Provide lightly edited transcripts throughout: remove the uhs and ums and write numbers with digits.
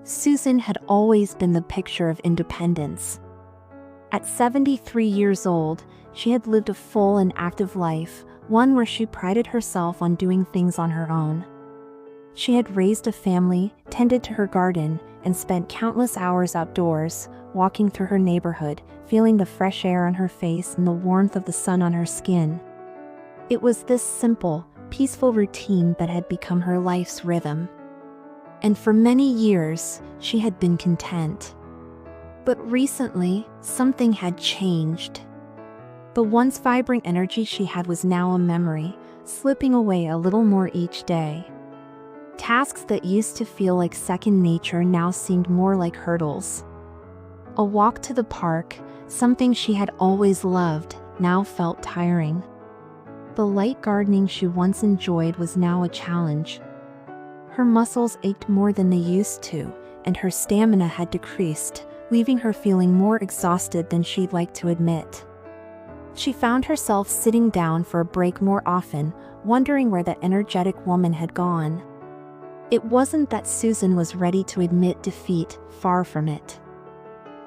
Susan had always been the picture of independence. At 73 years old, she had lived a full and active life, one where she prided herself on doing things on her own. She had raised a family, tended to her garden, and spent countless hours outdoors, walking through her neighborhood, feeling the fresh air on her face and the warmth of the sun on her skin. It was this simple, peaceful routine that had become her life's rhythm. And for many years, she had been content. But recently, something had changed. The once vibrant energy she had was now a memory, slipping away a little more each day. Tasks that used to feel like second nature now seemed more like hurdles. A walk to the park, something she had always loved, now felt tiring. The light gardening she once enjoyed was now a challenge. Her muscles ached more than they used to, and her stamina had decreased, leaving her feeling more exhausted than she'd like to admit. She found herself sitting down for a break more often, wondering where that energetic woman had gone. It wasn't that Susan was ready to admit defeat, far from it.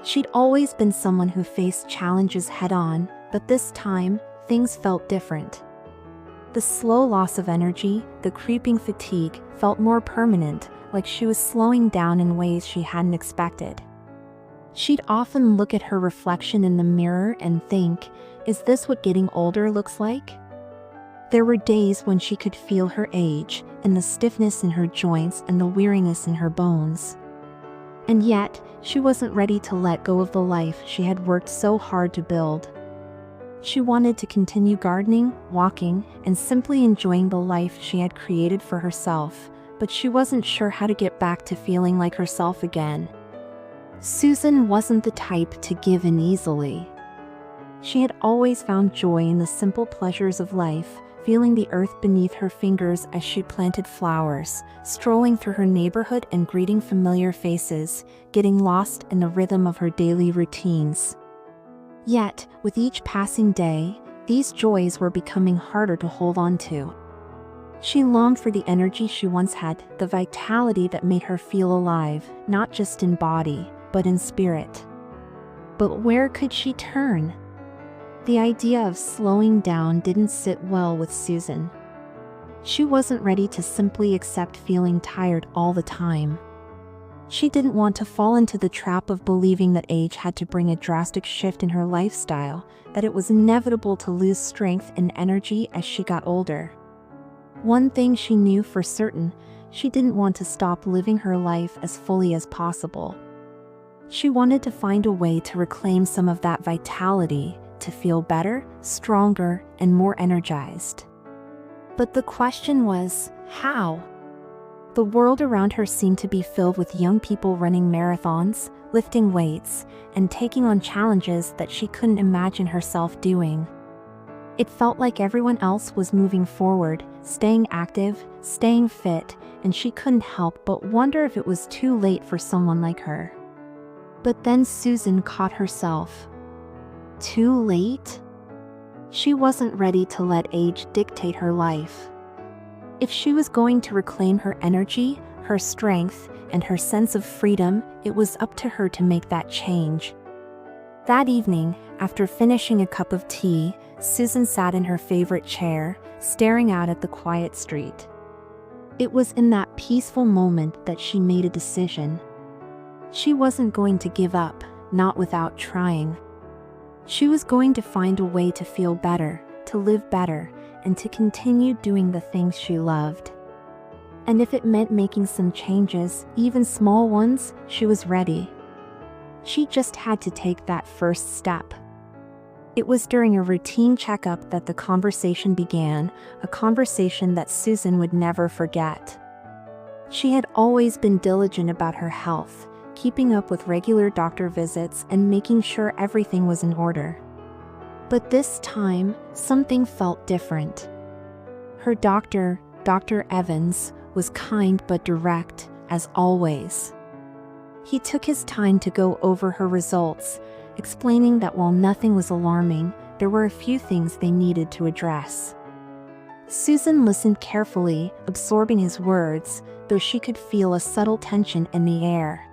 She'd always been someone who faced challenges head-on, but this time, things felt different. The slow loss of energy, the creeping fatigue, felt more permanent, like she was slowing down in ways she hadn't expected. She'd often look at her reflection in the mirror and think, is this what getting older looks like? There were days when she could feel her age, and the stiffness in her joints and the weariness in her bones. And yet, she wasn't ready to let go of the life she had worked so hard to build. She wanted to continue gardening, walking, and simply enjoying the life she had created for herself, but she wasn't sure how to get back to feeling like herself again. Susan wasn't the type to give in easily. She had always found joy in the simple pleasures of life, feeling the earth beneath her fingers as she planted flowers, strolling through her neighborhood and greeting familiar faces, getting lost in the rhythm of her daily routines. Yet, with each passing day, these joys were becoming harder to hold on to. She longed for the energy she once had, the vitality that made her feel alive, not just in body, but in spirit. But where could she turn? The idea of slowing down didn't sit well with Susan. She wasn't ready to simply accept feeling tired all the time. She didn't want to fall into the trap of believing that age had to bring a drastic shift in her lifestyle, that it was inevitable to lose strength and energy as she got older. One thing she knew for certain, she didn't want to stop living her life as fully as possible. She wanted to find a way to reclaim some of that vitality, to feel better, stronger, and more energized. But the question was, how? The world around her seemed to be filled with young people running marathons, lifting weights, and taking on challenges that she couldn't imagine herself doing. It felt like everyone else was moving forward, staying active, staying fit, and she couldn't help but wonder if it was too late for someone like her. But then Susan caught herself. Too late? She wasn't ready to let age dictate her life. If she was going to reclaim her energy, her strength, and her sense of freedom, it was up to her to make that change. That evening, after finishing a cup of tea, Susan sat in her favorite chair, staring out at the quiet street. It was in that peaceful moment that she made a decision. She wasn't going to give up, not without trying. She was going to find a way to feel better, to live better, and to continue doing the things she loved. And if it meant making some changes, even small ones, she was ready. She just had to take that first step. It was during a routine checkup that the conversation began, a conversation that Susan would never forget. She had always been diligent about her health, keeping up with regular doctor visits and making sure everything was in order. But this time, something felt different. Her doctor, Dr. Evans, was kind but direct, as always. He took his time to go over her results, explaining that while nothing was alarming, there were a few things they needed to address. Susan listened carefully, absorbing his words, though she could feel a subtle tension in the air.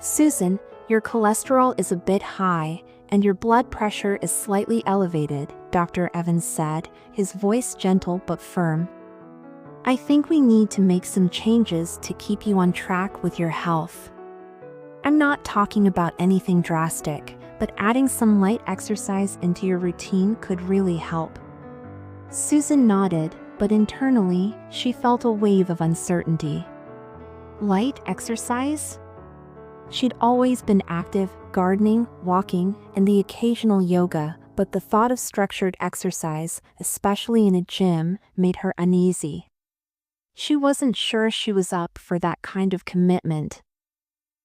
"Susan, your cholesterol is a bit high, and your blood pressure is slightly elevated," Dr. Evans said, his voice gentle but firm. "I think we need to make some changes to keep you on track with your health. I'm not talking about anything drastic, but adding some light exercise into your routine could really help." Susan nodded, but internally, she felt a wave of uncertainty. Light exercise? She'd always been active, gardening, walking, and the occasional yoga, but the thought of structured exercise, especially in a gym, made her uneasy. She wasn't sure she was up for that kind of commitment.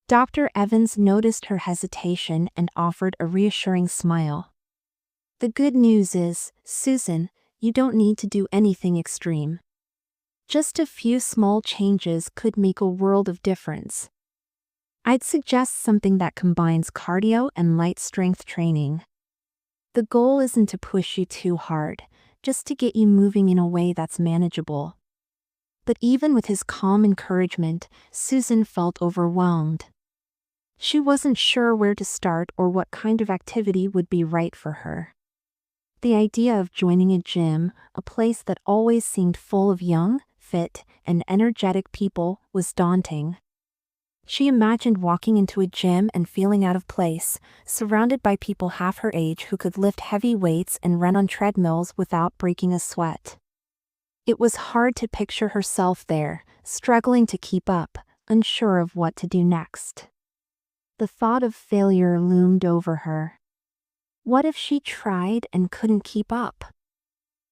Dr. Evans noticed her hesitation and offered a reassuring smile. "The good news is, Susan, you don't need to do anything extreme. Just a few small changes could make a world of difference. I'd suggest something that combines cardio and light strength training. The goal isn't to push you too hard, just to get you moving in a way that's manageable." But even with his calm encouragement, Susan felt overwhelmed. She wasn't sure where to start or what kind of activity would be right for her. The idea of joining a gym, a place that always seemed full of young, fit, and energetic people, was daunting. She imagined walking into a gym and feeling out of place, surrounded by people half her age who could lift heavy weights and run on treadmills without breaking a sweat. It was hard to picture herself there, struggling to keep up, unsure of what to do next. The thought of failure loomed over her. What if she tried and couldn't keep up?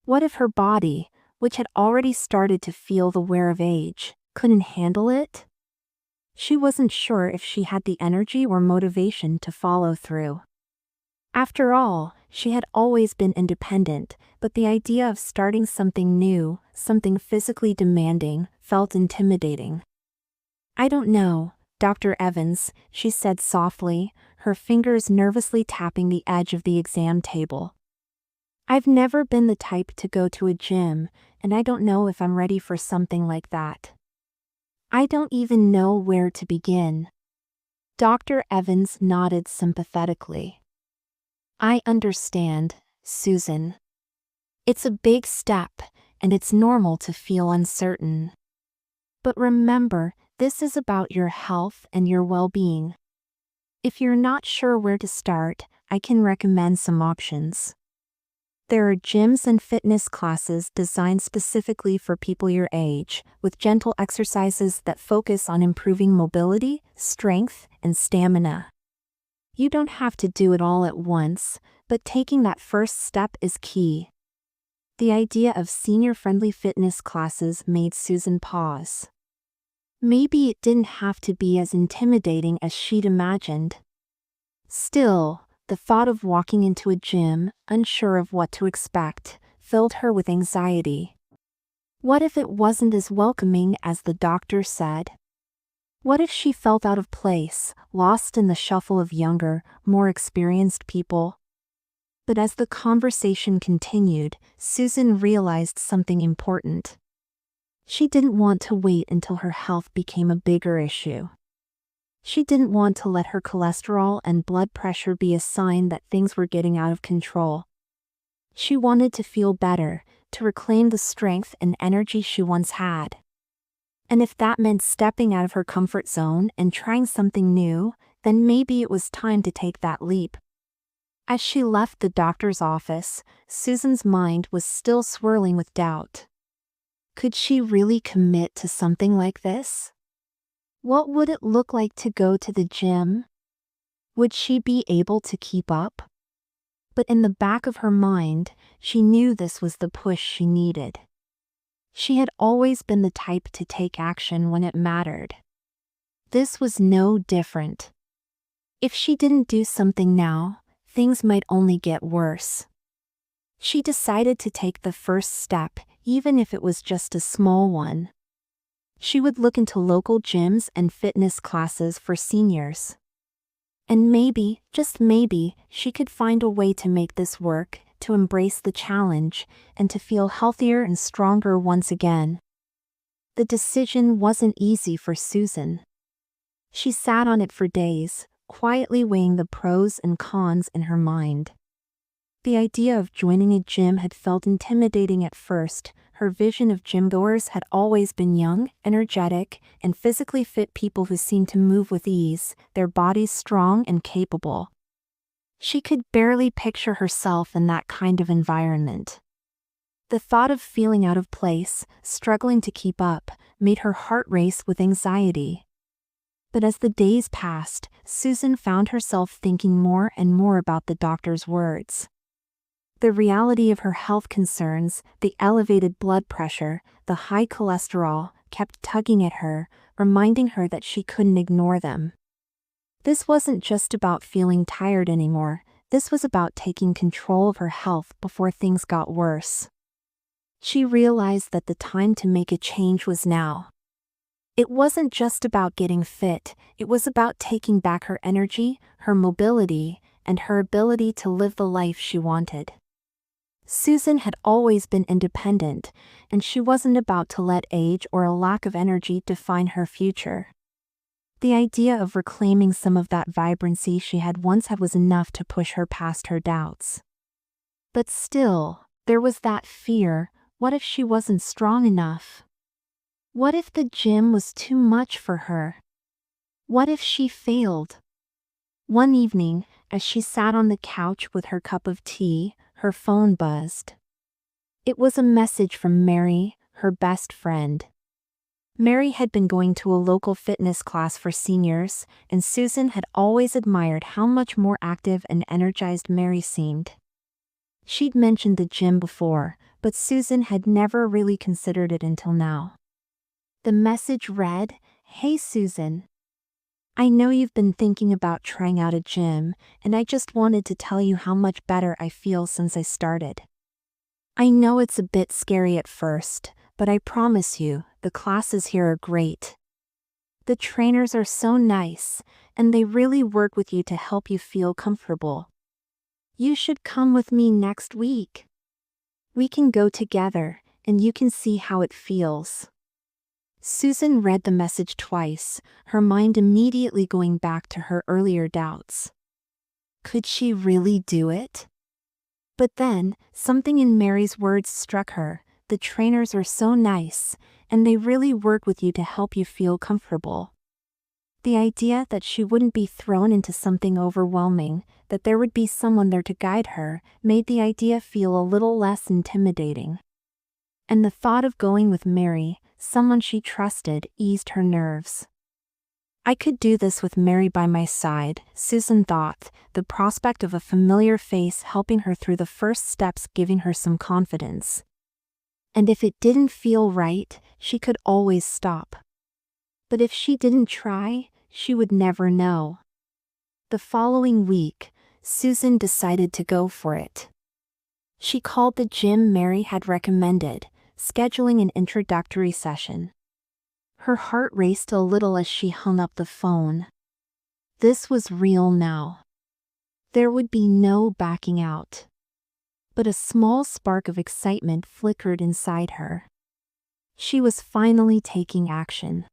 What if her body, which had already started to feel the wear of age, couldn't handle it? She wasn't sure if she had the energy or motivation to follow through. After all, she had always been independent, but the idea of starting something new, something physically demanding, felt intimidating. "I don't know, Dr. Evans," she said softly, her fingers nervously tapping the edge of the exam table. "I've never been the type to go to a gym, and I don't know if I'm ready for something like that. I don't even know where to begin." Dr. Evans nodded sympathetically. "I understand, Susan. It's a big step, and it's normal to feel uncertain. But remember, this is about your health and your well-being. If you're not sure where to start, I can recommend some options. There are gyms and fitness classes designed specifically for people your age, with gentle exercises that focus on improving mobility, strength, and stamina. You don't have to do it all at once, but taking that first step is key." The idea of senior-friendly fitness classes made Susan pause. Maybe it didn't have to be as intimidating as she'd imagined. Still, the thought of walking into a gym, unsure of what to expect, filled her with anxiety. What if it wasn't as welcoming as the doctor said? What if she felt out of place, lost in the shuffle of younger, more experienced people? But as the conversation continued, Susan realized something important. She didn't want to wait until her health became a bigger issue. She didn't want to let her cholesterol and blood pressure be a sign that things were getting out of control. She wanted to feel better, to reclaim the strength and energy she once had. And if that meant stepping out of her comfort zone and trying something new, then maybe it was time to take that leap. As she left the doctor's office, Susan's mind was still swirling with doubt. Could she really commit to something like this? What would it look like to go to the gym? Would she be able to keep up? But in the back of her mind, she knew this was the push she needed. She had always been the type to take action when it mattered. This was no different. If she didn't do something now, things might only get worse. She decided to take the first step, even if it was just a small one. She would look into local gyms and fitness classes for seniors. And maybe, just maybe, she could find a way to make this work, to embrace the challenge, and to feel healthier and stronger once again. The decision wasn't easy for Susan. She sat on it for days, quietly weighing the pros and cons in her mind. The idea of joining a gym had felt intimidating at first. Her vision of gym-goers had always been young, energetic, and physically fit people who seemed to move with ease, their bodies strong and capable. She could barely picture herself in that kind of environment. The thought of feeling out of place, struggling to keep up, made her heart race with anxiety. But as the days passed, Susan found herself thinking more and more about the doctor's words. The reality of her health concerns, the elevated blood pressure, the high cholesterol, kept tugging at her, reminding her that she couldn't ignore them. This wasn't just about feeling tired anymore, this was about taking control of her health before things got worse. She realized that the time to make a change was now. It wasn't just about getting fit, it was about taking back her energy, her mobility, and her ability to live the life she wanted. Susan had always been independent, and she wasn't about to let age or a lack of energy define her future. The idea of reclaiming some of that vibrancy she had once had was enough to push her past her doubts. But still, there was that fear. What if she wasn't strong enough? What if the gym was too much for her? What if she failed? One evening, as she sat on the couch with her cup of tea, her phone buzzed. It was a message from Mary, her best friend. Mary had been going to a local fitness class for seniors, and Susan had always admired how much more active and energized Mary seemed. She'd mentioned the gym before, but Susan had never really considered it until now. The message read, "Hey Susan. I know you've been thinking about trying out a gym, and I just wanted to tell you how much better I feel since I started. I know it's a bit scary at first, but I promise you, the classes here are great. The trainers are so nice, and they really work with you to help you feel comfortable. You should come with me next week. We can go together, and you can see how it feels." Susan read the message twice, her mind immediately going back to her earlier doubts. Could she really do it? But then, something in Mary's words struck her. The trainers are so nice, and they really work with you to help you feel comfortable. The idea that she wouldn't be thrown into something overwhelming, that there would be someone there to guide her, made the idea feel a little less intimidating. And the thought of going with Mary, someone she trusted, eased her nerves. I could do this with Mary by my side, Susan thought, the prospect of a familiar face helping her through the first steps giving her some confidence. And if it didn't feel right, she could always stop. But if she didn't try, she would never know. The following week, Susan decided to go for it. She called the gym Mary had recommended, scheduling an introductory session. Her heart raced a little as she hung up the phone. This was real now. There would be no backing out. But a small spark of excitement flickered inside her. She was finally taking action.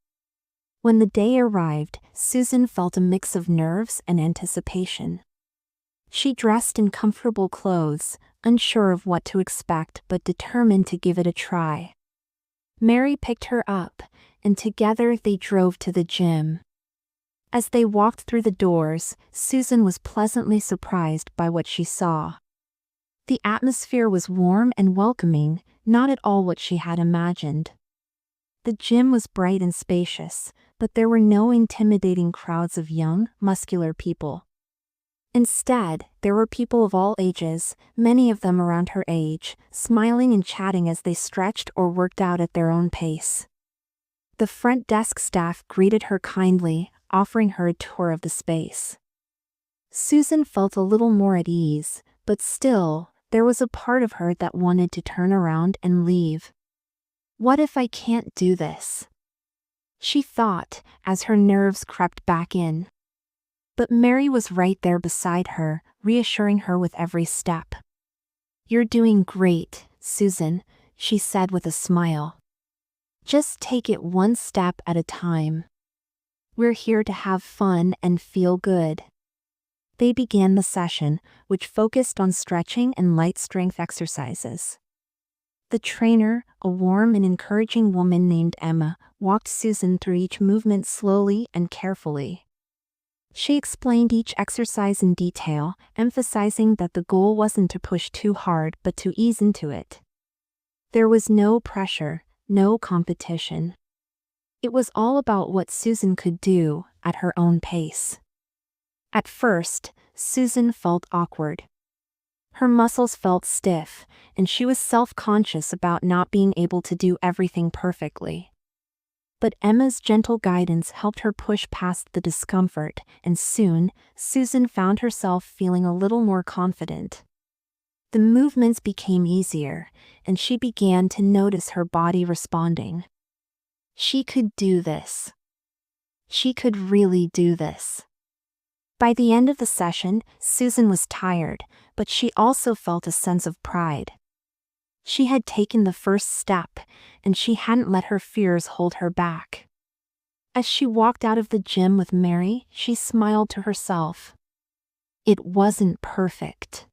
When the day arrived, Susan felt a mix of nerves and anticipation. She dressed in comfortable clothes, unsure of what to expect but determined to give it a try. Mary picked her up, and together they drove to the gym. As they walked through the doors, Susan was pleasantly surprised by what she saw. The atmosphere was warm and welcoming, not at all what she had imagined. The gym was bright and spacious, but there were no intimidating crowds of young, muscular people. Instead, there were people of all ages, many of them around her age, smiling and chatting as they stretched or worked out at their own pace. The front desk staff greeted her kindly, offering her a tour of the space. Susan felt a little more at ease, but still, there was a part of her that wanted to turn around and leave. What if I can't do this? She thought, as her nerves crept back in. But Mary was right there beside her, reassuring her with every step. "You're doing great, Susan," she said with a smile. "Just take it one step at a time." We're here to have fun and feel good." They began the session, which focused on stretching and light strength exercises. The trainer, a warm and encouraging woman named Emma, walked Susan through each movement slowly and carefully. She explained each exercise in detail, emphasizing that the goal wasn't to push too hard but to ease into it. There was no pressure, no competition. It was all about what Susan could do at her own pace. At first, Susan felt awkward. Her muscles felt stiff, and she was self-conscious about not being able to do everything perfectly. But Emma's gentle guidance helped her push past the discomfort, and soon, Susan found herself feeling a little more confident. The movements became easier, and she began to notice her body responding. She could do this. She could really do this. By the end of the session, Susan was tired, but she also felt a sense of pride. She had taken the first step, and she hadn't let her fears hold her back. As she walked out of the gym with Mary, she smiled to herself. It wasn't perfect.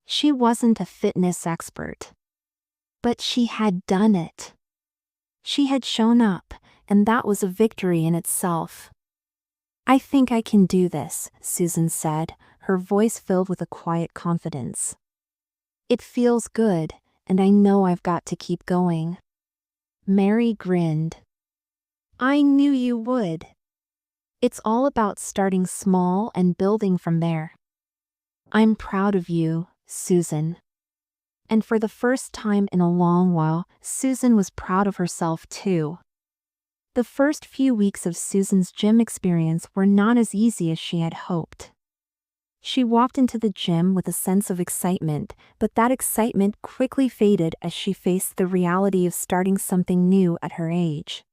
She wasn't a fitness expert. But she had done it. She had shown up, and that was a victory in itself. "I think I can do this," Susan said, her voice filled with a quiet confidence. "It feels good, and I know I've got to keep going." Mary grinned. "I knew you would. It's all about starting small and building from there." "I'm proud of you, Susan." And for the first time in a long while, Susan was proud of herself too. The first few weeks of Susan's gym experience were not as easy as she had hoped. She walked into the gym with a sense of excitement, but that excitement quickly faded as she faced the reality of starting something new at her age.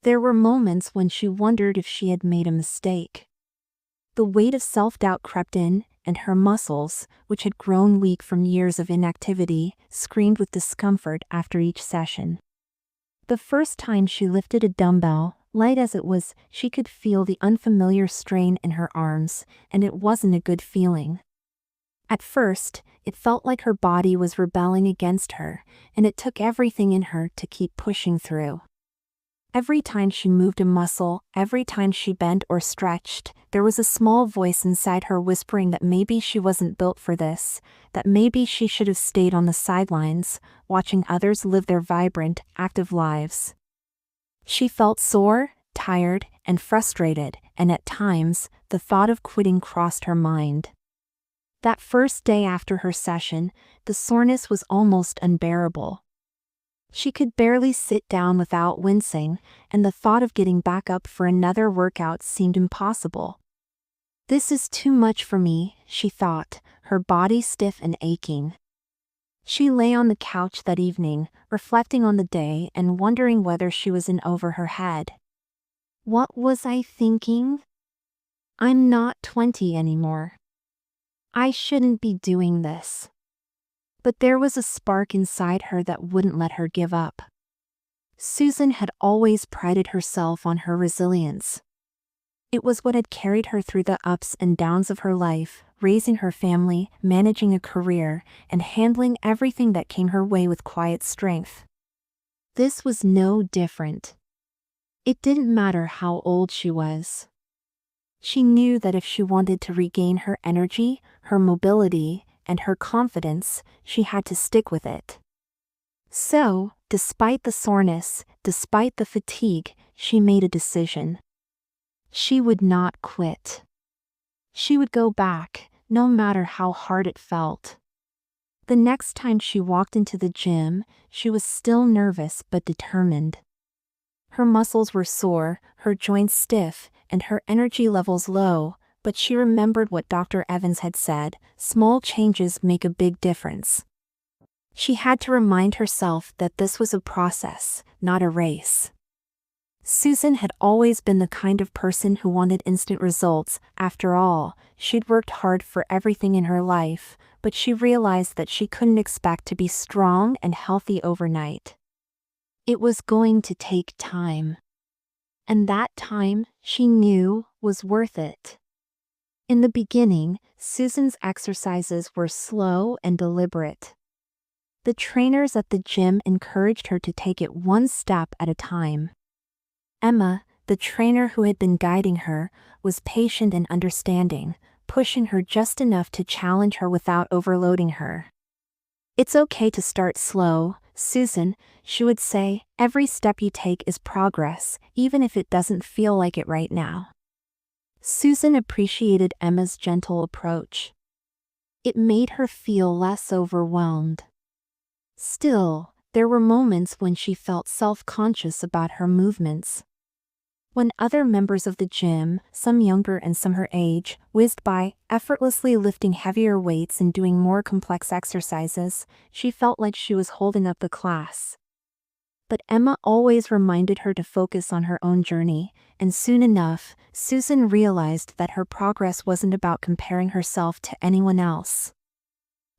There were moments when she wondered if she had made a mistake. The weight of self-doubt crept in, and her muscles, which had grown weak from years of inactivity, screamed with discomfort after each session. The first time she lifted a dumbbell, light as it was, she could feel the unfamiliar strain in her arms, and it wasn't a good feeling. At first, it felt like her body was rebelling against her, and it took everything in her to keep pushing through. Every time she moved a muscle, every time she bent or stretched, there was a small voice inside her whispering that maybe she wasn't built for this, that maybe she should have stayed on the sidelines, watching others live their vibrant, active lives. She felt sore, tired, and frustrated, and at times, the thought of quitting crossed her mind. That first day after her session, the soreness was almost unbearable. She could barely sit down without wincing, and the thought of getting back up for another workout seemed impossible. "This is too much for me," she thought, her body stiff and aching. She lay on the couch that evening, reflecting on the day and wondering whether she was in over her head. What was I thinking? I'm not 20 anymore. I shouldn't be doing this. But there was a spark inside her that wouldn't let her give up. Susan had always prided herself on her resilience. It was what had carried her through the ups and downs of her life, raising her family, managing a career, and handling everything that came her way with quiet strength. This was no different. It didn't matter how old she was. She knew that if she wanted to regain her energy, her mobility, and her confidence, she had to stick with it. So, despite the soreness, despite the fatigue, she made a decision. She would not quit. She would go back, no matter how hard it felt. The next time she walked into the gym, she was still nervous but determined. Her muscles were sore, her joints stiff, and her energy levels low, but she remembered what Dr. Evans had said, small changes make a big difference. She had to remind herself that this was a process, not a race. Susan had always been the kind of person who wanted instant results. After all, she'd worked hard for everything in her life, but she realized that she couldn't expect to be strong and healthy overnight. It was going to take time. And that time, she knew, was worth it. In the beginning, Susan's exercises were slow and deliberate. The trainers at the gym encouraged her to take it one step at a time. Emma, the trainer who had been guiding her, was patient and understanding, pushing her just enough to challenge her without overloading her. "It's okay to start slow, Susan," she would say. "Every step you take is progress, even if it doesn't feel like it right now." Susan appreciated Emma's gentle approach. It made her feel less overwhelmed. Still, there were moments when she felt self-conscious about her movements. When other members of the gym, some younger and some her age, whizzed by, effortlessly lifting heavier weights and doing more complex exercises, she felt like she was holding up the class. But Emma always reminded her to focus on her own journey, and soon enough, Susan realized that her progress wasn't about comparing herself to anyone else.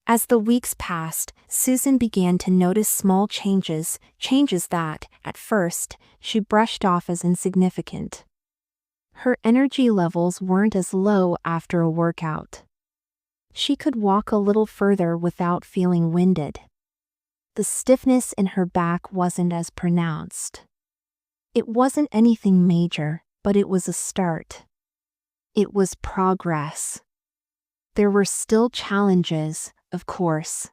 As the weeks passed, Susan began to notice small changes that, at first, she brushed off as insignificant. Her energy levels weren't as low after a workout. She could walk a little further without feeling winded. The stiffness in her back wasn't as pronounced. It wasn't anything major, but it was a start. It was progress. There were still challenges, of course.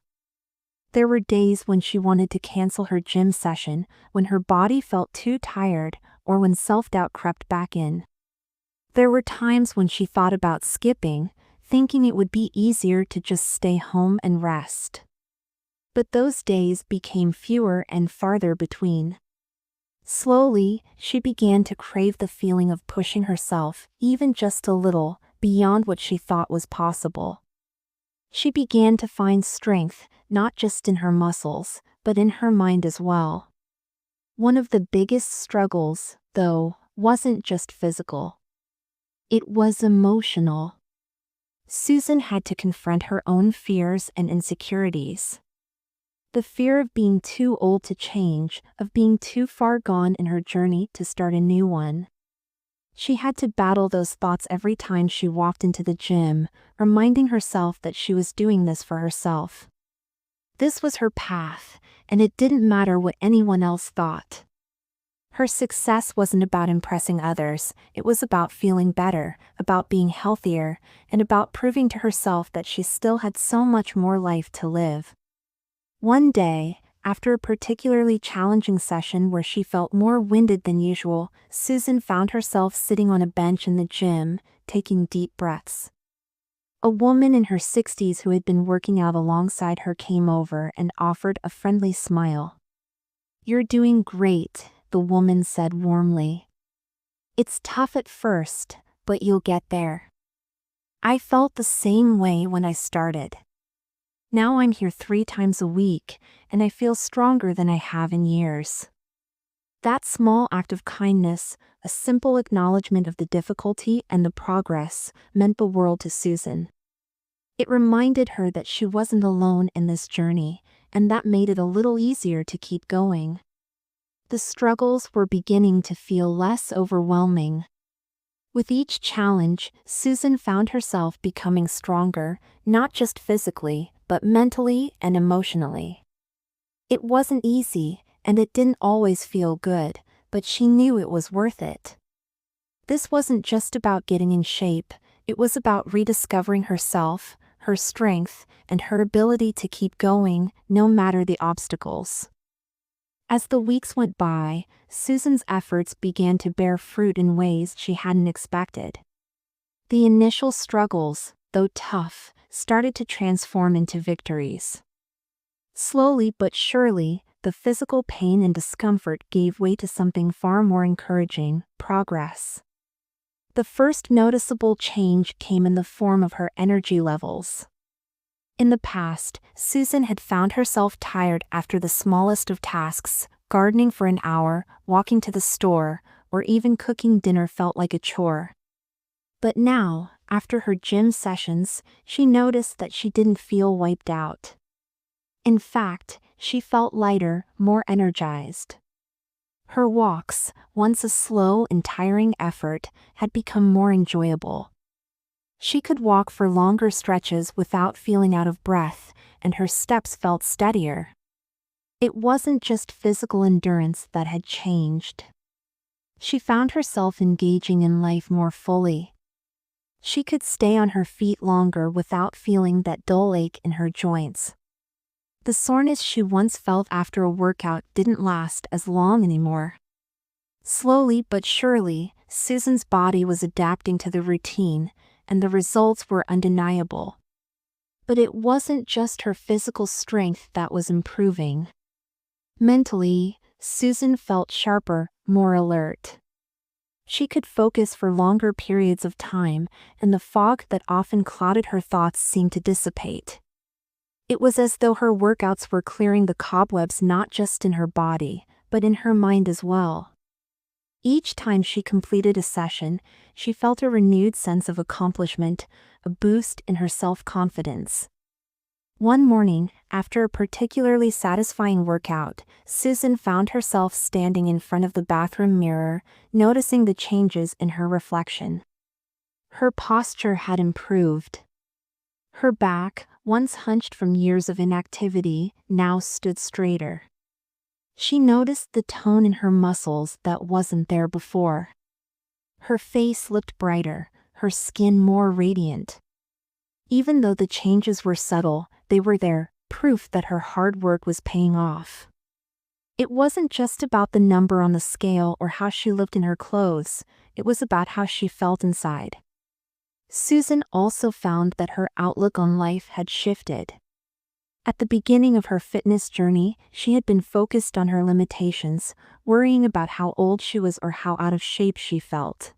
There were days when she wanted to cancel her gym session, when her body felt too tired, or when self-doubt crept back in. There were times when she thought about skipping, thinking it would be easier to just stay home and rest. But those days became fewer and farther between. Slowly, she began to crave the feeling of pushing herself, even just a little, beyond what she thought was possible. She began to find strength, not just in her muscles, but in her mind as well. One of the biggest struggles, though, wasn't just physical. It was emotional. Susan had to confront her own fears and insecurities. The fear of being too old to change, of being too far gone in her journey to start a new one. She had to battle those thoughts every time she walked into the gym, reminding herself that she was doing this for herself. This was her path, and it didn't matter what anyone else thought. Her success wasn't about impressing others, it was about feeling better, about being healthier, and about proving to herself that she still had so much more life to live. One day, after a particularly challenging session where she felt more winded than usual, Susan found herself sitting on a bench in the gym, taking deep breaths. A woman in her 60s who had been working out alongside her came over and offered a friendly smile. "You're doing great," the woman said warmly. "It's tough at first, but you'll get there. I felt the same way when I started. Now I'm here 3 times a week, and I feel stronger than I have in years." That small act of kindness, a simple acknowledgement of the difficulty and the progress, meant the world to Susan. It reminded her that she wasn't alone in this journey, and that made it a little easier to keep going. The struggles were beginning to feel less overwhelming. With each challenge, Susan found herself becoming stronger, not just physically, but mentally and emotionally. It wasn't easy, and it didn't always feel good, but she knew it was worth it. This wasn't just about getting in shape, it was about rediscovering herself, her strength, and her ability to keep going, no matter the obstacles. As the weeks went by, Susan's efforts began to bear fruit in ways she hadn't expected. The initial struggles, though tough, started to transform into victories. Slowly but surely, the physical pain and discomfort gave way to something far more encouraging: progress. The first noticeable change came in the form of her energy levels. In the past, Susan had found herself tired after the smallest of tasks: gardening for an hour, walking to the store, or even cooking dinner felt like a chore. But now, after her gym sessions, she noticed that she didn't feel wiped out. In fact, she felt lighter, more energized. Her walks, once a slow and tiring effort, had become more enjoyable. She could walk for longer stretches without feeling out of breath, and her steps felt steadier. It wasn't just physical endurance that had changed. She found herself engaging in life more fully. She could stay on her feet longer without feeling that dull ache in her joints. The soreness she once felt after a workout didn't last as long anymore. Slowly but surely, Susan's body was adapting to the routine, and the results were undeniable. But it wasn't just her physical strength that was improving. Mentally, Susan felt sharper, more alert. She could focus for longer periods of time, and the fog that often clouded her thoughts seemed to dissipate. It was as though her workouts were clearing the cobwebs not just in her body, but in her mind as well. Each time she completed a session, she felt a renewed sense of accomplishment, a boost in her self-confidence. One morning, after a particularly satisfying workout, Susan found herself standing in front of the bathroom mirror, noticing the changes in her reflection. Her posture had improved. Her back, once hunched from years of inactivity, now stood straighter. She noticed the tone in her muscles that wasn't there before. Her face looked brighter, her skin more radiant. Even though the changes were subtle, they were there, proof that her hard work was paying off. It wasn't just about the number on the scale or how she looked in her clothes, it was about how she felt inside. Susan also found that her outlook on life had shifted. At the beginning of her fitness journey, she had been focused on her limitations, worrying about how old she was or how out of shape she felt.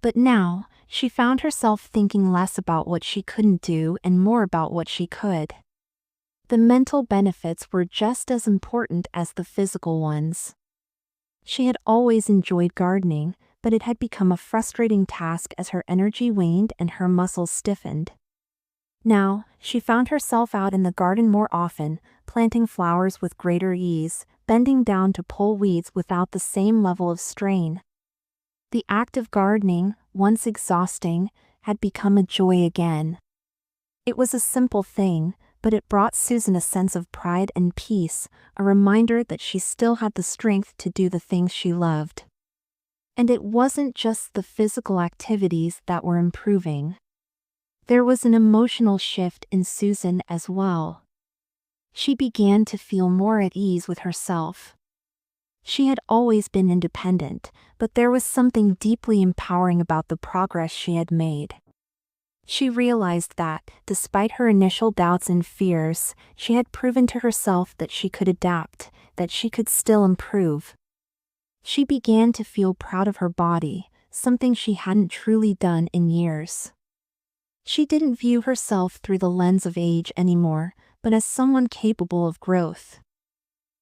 But now, she found herself thinking less about what she couldn't do and more about what she could. The mental benefits were just as important as the physical ones. She had always enjoyed gardening, but it had become a frustrating task as her energy waned and her muscles stiffened. Now, she found herself out in the garden more often, planting flowers with greater ease, bending down to pull weeds without the same level of strain. The act of gardening, once exhausting, had become a joy again. It was a simple thing, but it brought Susan a sense of pride and peace, a reminder that she still had the strength to do the things she loved. And it wasn't just the physical activities that were improving. There was an emotional shift in Susan as well. She began to feel more at ease with herself. She had always been independent, but there was something deeply empowering about the progress she had made. She realized that, despite her initial doubts and fears, she had proven to herself that she could adapt, that she could still improve. She began to feel proud of her body, something she hadn't truly done in years. She didn't view herself through the lens of age anymore, but as someone capable of growth.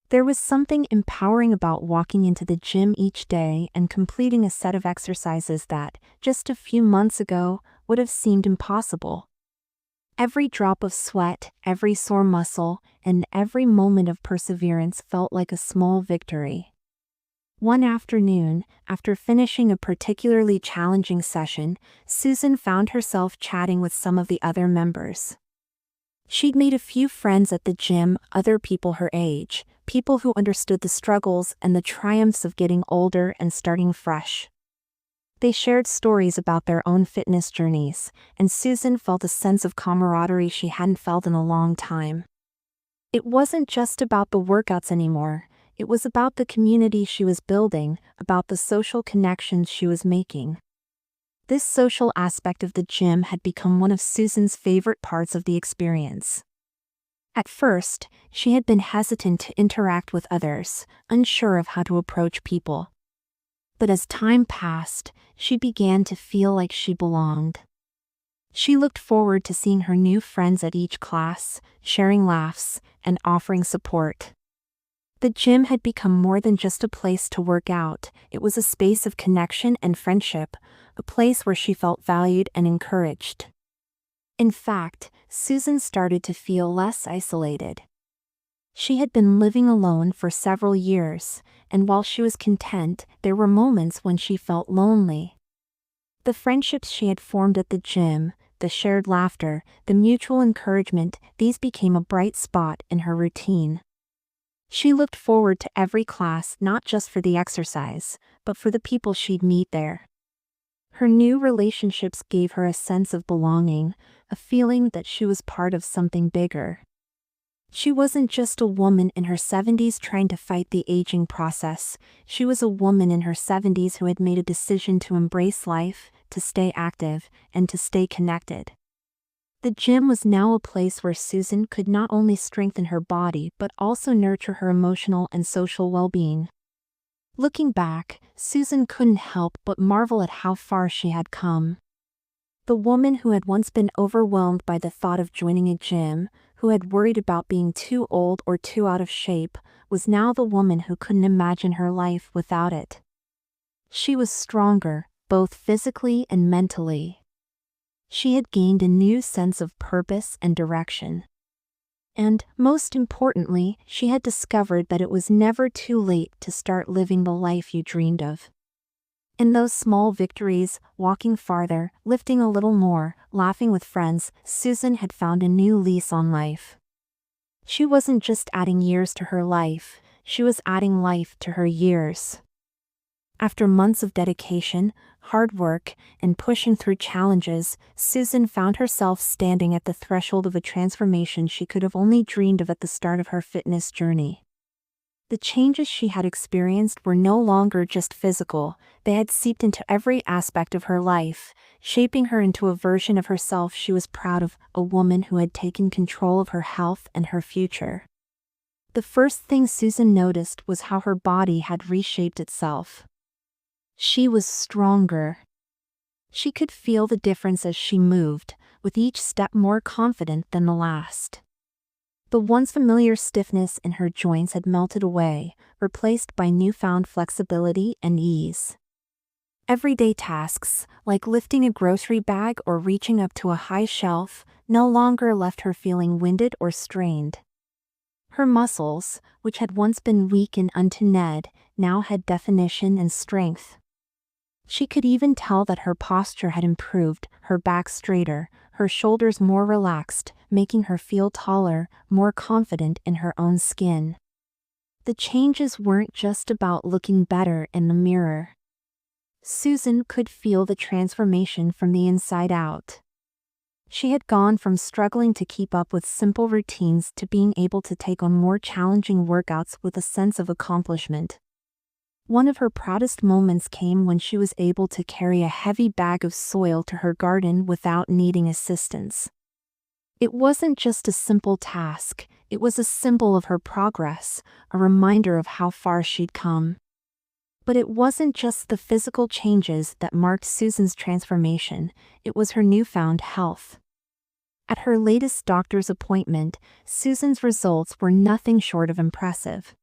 There was something empowering about walking into the gym each day and completing a set of exercises that, just a few months ago, would have seemed impossible. Every drop of sweat, every sore muscle, and every moment of perseverance felt like a small victory. One afternoon, after finishing a particularly challenging session, Susan found herself chatting with some of the other members. She'd made a few friends at the gym, other people her age, people who understood the struggles and the triumphs of getting older and starting fresh. They shared stories about their own fitness journeys, and Susan felt a sense of camaraderie she hadn't felt in a long time. It wasn't just about the workouts anymore, it was about the community she was building, about the social connections she was making. This social aspect of the gym had become one of Susan's favorite parts of the experience. At first, she had been hesitant to interact with others, unsure of how to approach people. But as time passed, she began to feel like she belonged. She looked forward to seeing her new friends at each class, sharing laughs, and offering support. The gym had become more than just a place to work out, it was a space of connection and friendship, a place where she felt valued and encouraged. In fact, Susan started to feel less isolated. She had been living alone for several years, and while she was content, there were moments when she felt lonely. The friendships she had formed at the gym, the shared laughter, the mutual encouragement, these became a bright spot in her routine. She looked forward to every class not just for the exercise, but for the people she'd meet there. Her new relationships gave her a sense of belonging, a feeling that she was part of something bigger. She wasn't just a woman in her 70s trying to fight the aging process. She was a woman in her 70s who had made a decision to embrace life, to stay active, and to stay connected. The gym was now a place where Susan could not only strengthen her body but also nurture her emotional and social well-being. Looking back, Susan couldn't help but marvel at how far she had come. The woman who had once been overwhelmed by the thought of joining a gym, who had worried about being too old or too out of shape, was now the woman who couldn't imagine her life without it. She was stronger, both physically and mentally. She had gained a new sense of purpose and direction. And, most importantly, she had discovered that it was never too late to start living the life you dreamed of. In those small victories, walking farther, lifting a little more, laughing with friends, Susan had found a new lease on life. She wasn't just adding years to her life, she was adding life to her years. After months of dedication, hard work, and pushing through challenges, Susan found herself standing at the threshold of a transformation she could have only dreamed of at the start of her fitness journey. The changes she had experienced were no longer just physical, they had seeped into every aspect of her life, shaping her into a version of herself she was proud of, a woman who had taken control of her health and her future. The first thing Susan noticed was how her body had reshaped itself. She was stronger. She could feel the difference as she moved, with each step more confident than the last. The once familiar stiffness in her joints had melted away, replaced by newfound flexibility and ease. Everyday tasks, like lifting a grocery bag or reaching up to a high shelf, no longer left her feeling winded or strained. Her muscles, which had once been weak and untoned, now had definition and strength. She could even tell that her posture had improved, her back straighter, her shoulders more relaxed, making her feel taller, more confident in her own skin. The changes weren't just about looking better in the mirror. Susan could feel the transformation from the inside out. She had gone from struggling to keep up with simple routines to being able to take on more challenging workouts with a sense of accomplishment. One of her proudest moments came when she was able to carry a heavy bag of soil to her garden without needing assistance. It wasn't just a simple task, it was a symbol of her progress, a reminder of how far she'd come. But it wasn't just the physical changes that marked Susan's transformation, it was her newfound health. At her latest doctor's appointment, Susan's results were nothing short of impressive.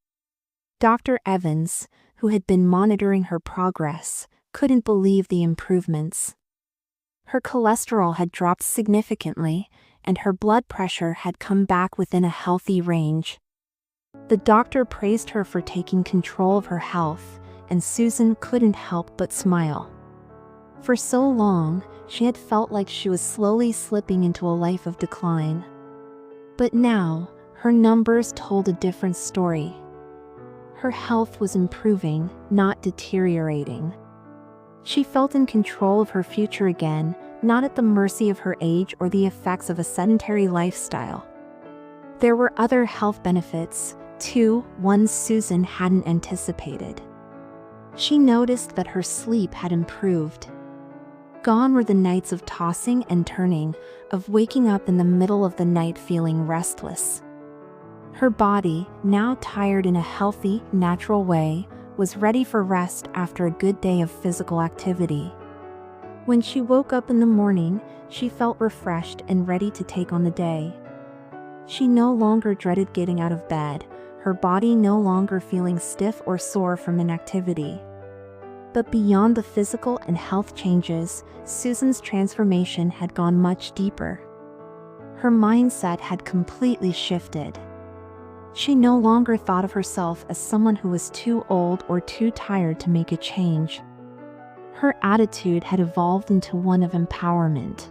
Dr. Evans, who had been monitoring her progress, couldn't believe the improvements. Her cholesterol had dropped significantly, and her blood pressure had come back within a healthy range. The doctor praised her for taking control of her health, and Susan couldn't help but smile. For so long, she had felt like she was slowly slipping into a life of decline. But now, her numbers told a different story. Her health was improving, not deteriorating. She felt in control of her future again, not at the mercy of her age or the effects of a sedentary lifestyle. There were other health benefits, too, ones Susan hadn't anticipated. She noticed that her sleep had improved. Gone were the nights of tossing and turning, of waking up in the middle of the night feeling restless. Her body, now tired in a healthy, natural way, was ready for rest after a good day of physical activity. When she woke up in the morning, she felt refreshed and ready to take on the day. She no longer dreaded getting out of bed, her body no longer feeling stiff or sore from inactivity. But beyond the physical and health changes, Susan's transformation had gone much deeper. Her mindset had completely shifted. She no longer thought of herself as someone who was too old or too tired to make a change. Her attitude had evolved into one of empowerment.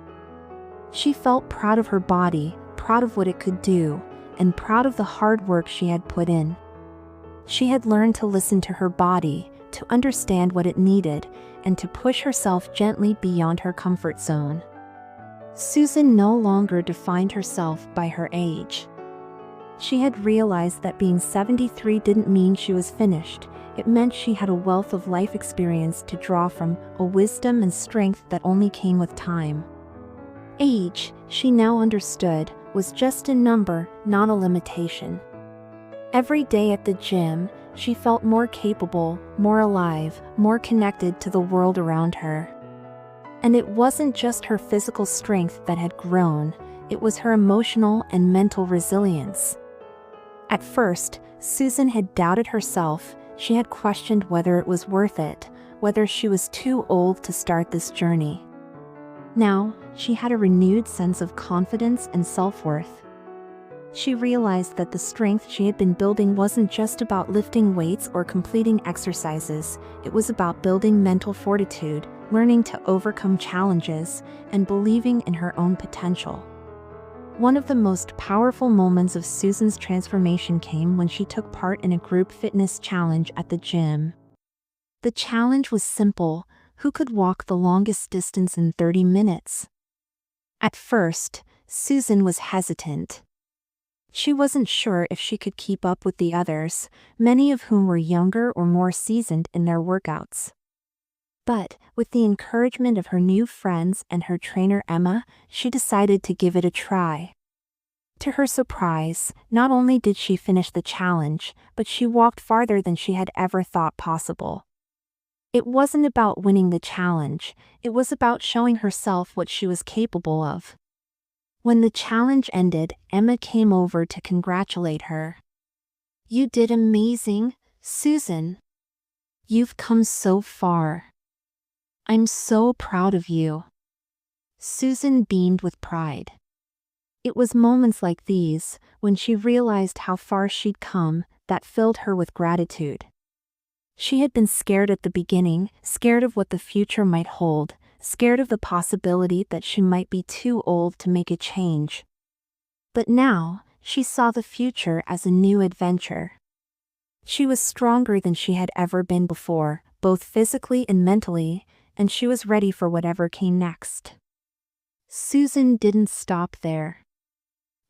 She felt proud of her body, proud of what it could do, and proud of the hard work she had put in. She had learned to listen to her body, to understand what it needed, and to push herself gently beyond her comfort zone. Susan no longer defined herself by her age. She had realized that being 73 didn't mean she was finished. It meant she had a wealth of life experience to draw from, a wisdom and strength that only came with time. Age, she now understood, was just a number, not a limitation. Every day at the gym, she felt more capable, more alive, more connected to the world around her. And it wasn't just her physical strength that had grown, it was her emotional and mental resilience. At first, Susan had doubted herself. She had questioned whether it was worth it, whether she was too old to start this journey. Now, she had a renewed sense of confidence and self-worth. She realized that the strength she had been building wasn't just about lifting weights or completing exercises, it was about building mental fortitude, learning to overcome challenges, and believing in her own potential. One of the most powerful moments of Susan's transformation came when she took part in a group fitness challenge at the gym. The challenge was simple: who could walk the longest distance in 30 minutes? At first, Susan was hesitant. She wasn't sure if she could keep up with the others, many of whom were younger or more seasoned in their workouts. But, with the encouragement of her new friends and her trainer Emma, she decided to give it a try. To her surprise, not only did she finish the challenge, but she walked farther than she had ever thought possible. It wasn't about winning the challenge, it was about showing herself what she was capable of. When the challenge ended, Emma came over to congratulate her. "You did amazing, Susan. You've come so far. I'm so proud of you." Susan beamed with pride. It was moments like these, when she realized how far she'd come, that filled her with gratitude. She had been scared at the beginning, scared of what the future might hold, scared of the possibility that she might be too old to make a change. But now, she saw the future as a new adventure. She was stronger than she had ever been before, both physically and mentally, and she was ready for whatever came next. Susan didn't stop there.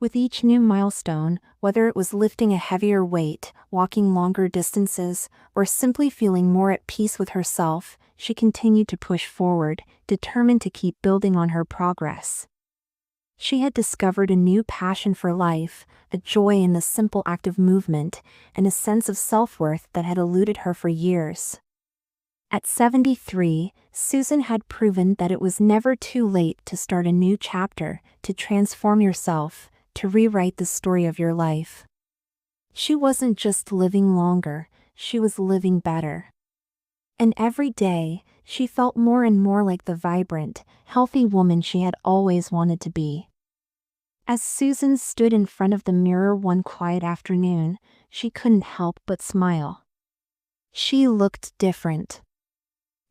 With each new milestone, whether it was lifting a heavier weight, walking longer distances, or simply feeling more at peace with herself, she continued to push forward, determined to keep building on her progress. She had discovered a new passion for life, a joy in the simple act of movement, and a sense of self-worth that had eluded her for years. At 73, Susan had proven that it was never too late to start a new chapter, to transform yourself, to rewrite the story of your life. She wasn't just living longer, she was living better. And every day, she felt more and more like the vibrant, healthy woman she had always wanted to be. As Susan stood in front of the mirror one quiet afternoon, she couldn't help but smile. She looked different.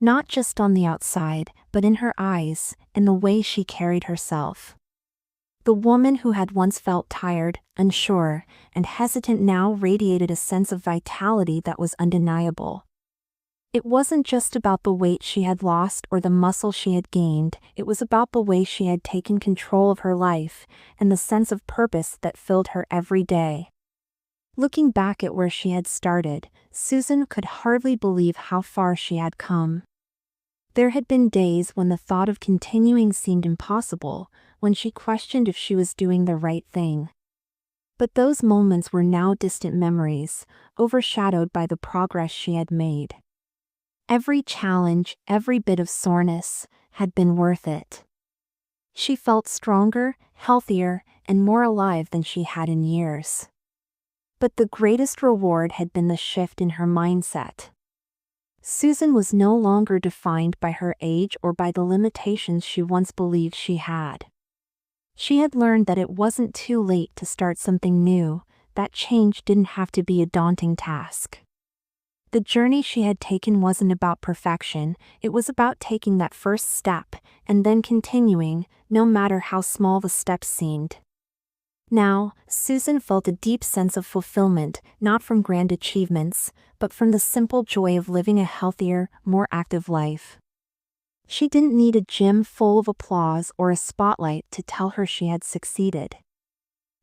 Not just on the outside, but in her eyes, in the way she carried herself. The woman who had once felt tired, unsure, and hesitant now radiated a sense of vitality that was undeniable. It wasn't just about the weight she had lost or the muscle she had gained, it was about the way she had taken control of her life, and the sense of purpose that filled her every day. Looking back at where she had started, Susan could hardly believe how far she had come. There had been days when the thought of continuing seemed impossible, when she questioned if she was doing the right thing. But those moments were now distant memories, overshadowed by the progress she had made. Every challenge, every bit of soreness, had been worth it. She felt stronger, healthier, and more alive than she had in years. But the greatest reward had been the shift in her mindset. Susan was no longer defined by her age or by the limitations she once believed she had. She had learned that it wasn't too late to start something new, that change didn't have to be a daunting task. The journey she had taken wasn't about perfection, it was about taking that first step, and then continuing, no matter how small the steps seemed. Now, Susan felt a deep sense of fulfillment, not from grand achievements, but from the simple joy of living a healthier, more active life. She didn't need a gym full of applause or a spotlight to tell her she had succeeded.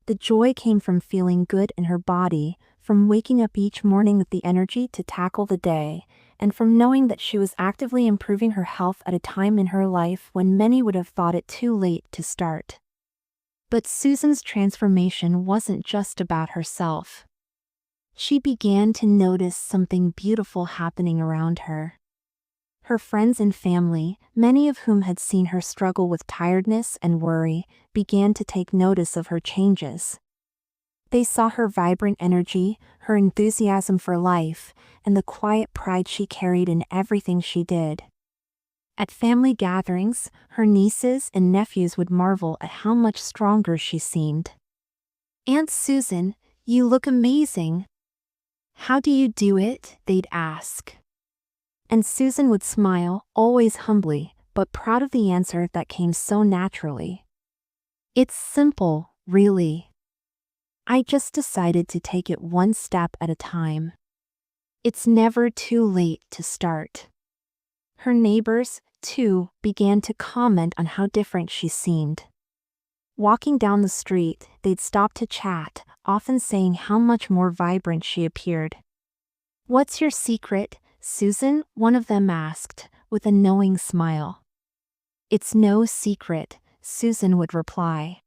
The joy came from feeling good in her body, from waking up each morning with the energy to tackle the day, and from knowing that she was actively improving her health at a time in her life when many would have thought it too late to start. But Susan's transformation wasn't just about herself. She began to notice something beautiful happening around her. Her friends and family, many of whom had seen her struggle with tiredness and worry, began to take notice of her changes. They saw her vibrant energy, her enthusiasm for life, and the quiet pride she carried in everything she did. At family gatherings, her nieces and nephews would marvel at how much stronger she seemed. "Aunt Susan, you look amazing. How do you do it?" they'd ask. And Susan would smile, always humbly, but proud of the answer that came so naturally. "It's simple, really. I just decided to take it one step at a time. It's never too late to start." Her neighbors, too, began to comment on how different she seemed. Walking down the street, they'd stop to chat, often saying how much more vibrant she appeared. "What's your secret, Susan?" one of them asked, with a knowing smile. "It's no secret," Susan would reply.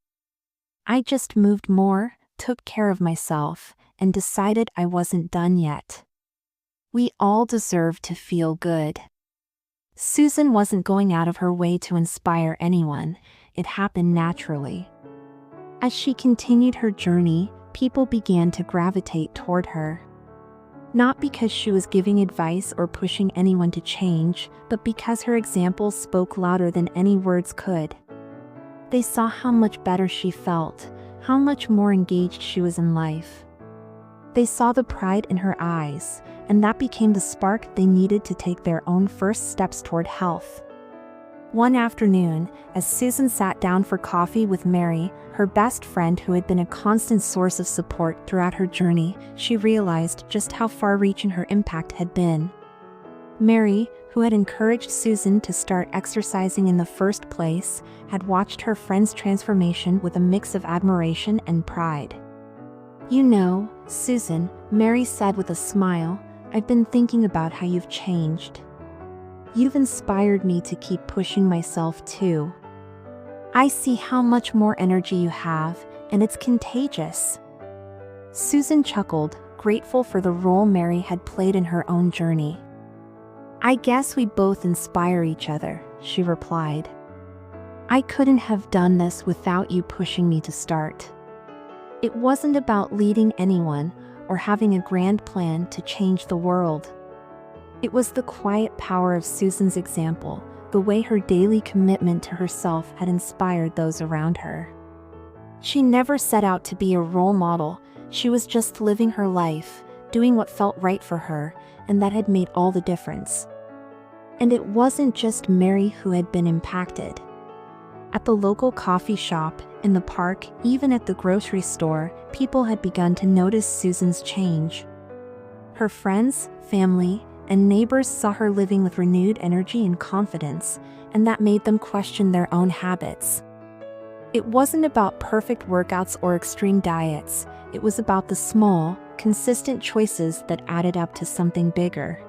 "I just moved more, took care of myself, and decided I wasn't done yet. We all deserve to feel good." Susan wasn't going out of her way to inspire anyone, it happened naturally. As she continued her journey, people began to gravitate toward her. Not because she was giving advice or pushing anyone to change, but because her example spoke louder than any words could. They saw how much better she felt, how much more engaged she was in life. They saw the pride in her eyes, and that became the spark they needed to take their own first steps toward health. One afternoon, as Susan sat down for coffee with Mary, her best friend who had been a constant source of support throughout her journey, she realized just how far-reaching her impact had been. Mary, who had encouraged Susan to start exercising in the first place, had watched her friend's transformation with a mix of admiration and pride. "You know, Susan," Mary said with a smile, "I've been thinking about how you've changed. You've inspired me to keep pushing myself too. I see how much more energy you have, and it's contagious." Susan chuckled, grateful for the role Mary had played in her own journey. "I guess we both inspire each other," she replied. "I couldn't have done this without you pushing me to start." It wasn't about leading anyone or having a grand plan to change the world. It was the quiet power of Susan's example, the way her daily commitment to herself had inspired those around her. She never set out to be a role model, she was just living her life, doing what felt right for her, and that had made all the difference. And it wasn't just Mary who had been impacted. At the local coffee shop, in the park, even at the grocery store, people had begun to notice Susan's change. Her friends, family, and neighbors saw her living with renewed energy and confidence, and that made them question their own habits. It wasn't about perfect workouts or extreme diets, it was about the small, consistent choices that added up to something bigger.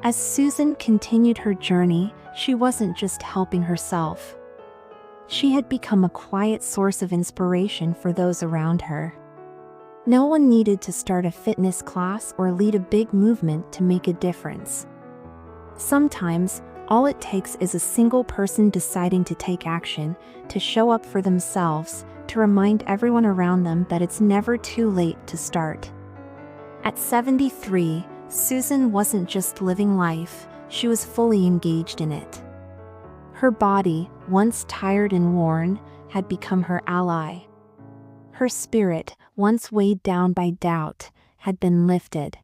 As Susan continued her journey, she wasn't just helping herself. She had become a quiet source of inspiration for those around her. No one needed to start a fitness class or lead a big movement to make a difference. Sometimes, all it takes is a single person deciding to take action, to show up for themselves, to remind everyone around them that it's never too late to start. At 73, Susan wasn't just living life, she was fully engaged in it. Her body, once tired and worn, had become her ally. Her spirit, once weighed down by doubt, had been lifted.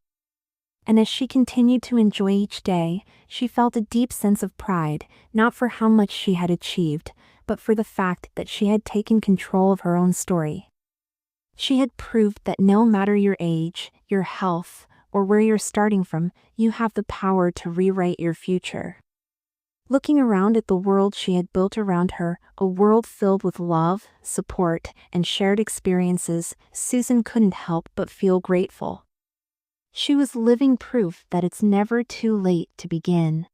And as she continued to enjoy each day, she felt a deep sense of pride, not for how much she had achieved, but for the fact that she had taken control of her own story. She had proved that no matter your age, your health, or where you're starting from, you have the power to rewrite your future. Looking around at the world she had built around her, a world filled with love, support, and shared experiences, Susan couldn't help but feel grateful. She was living proof that it's never too late to begin.